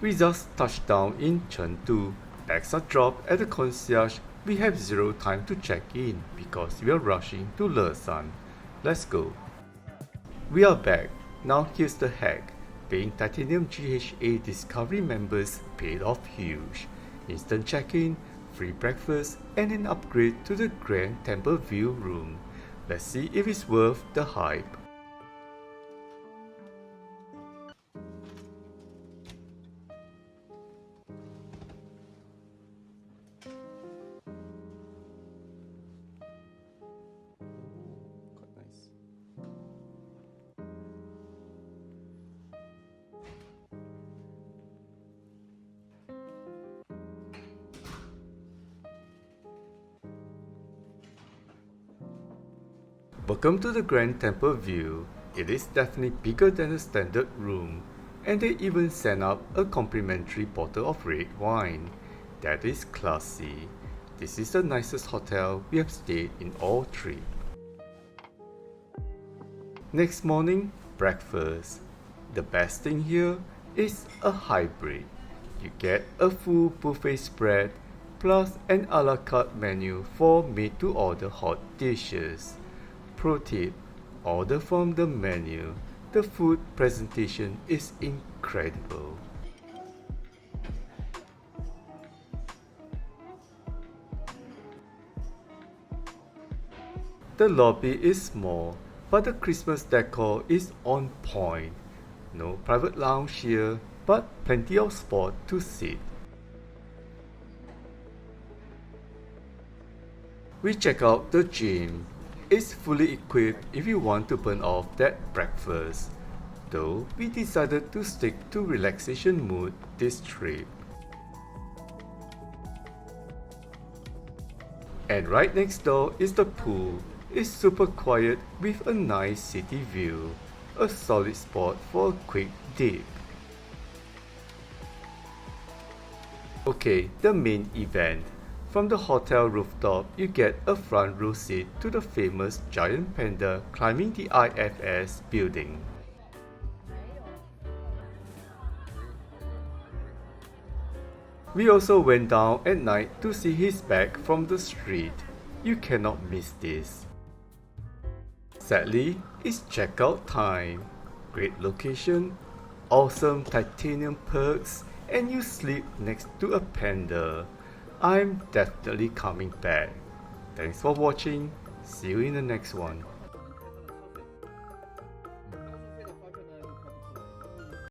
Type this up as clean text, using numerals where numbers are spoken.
We just touched down in Chengdu. Bags are dropped at the concierge. We have zero time to check in because we are rushing to Lesan. Let's go. We are back. Now here's the hack. Paying Titanium GHA Discovery members paid off huge. Instant check-in, free breakfast, and an upgrade to the Grand Temple View room. Let's see if it's worth the hype. Welcome to the Grand Temple View. It is definitely bigger than a standard room, and they even sent up a complimentary bottle of red wine. That is classy. This is the nicest hotel we have stayed in all trip. Next morning, breakfast. The best thing here is a hybrid. You get a full buffet spread plus an a la carte menu for made-to-order hot dishes. Pro tip, order from the menu. The food presentation is incredible. The lobby is small, but the Christmas decor is on point. No private lounge here, but plenty of spot to sit. We check out the gym. It's fully equipped if you want to burn off that breakfast, though we decided to stick to relaxation mood this trip. And right next door is the pool. It's super quiet with a nice city view, a solid spot for a quick dip. Okay, the main event. From the hotel rooftop, you get a front row seat to the famous Giant Panda climbing the IFS building. We also went down at night to see his bag from the street. You cannot miss this. Sadly, it's checkout time. Great location, awesome titanium perks, and you sleep next to a panda. I'm definitely coming back. Thanks for watching. See you in the next one.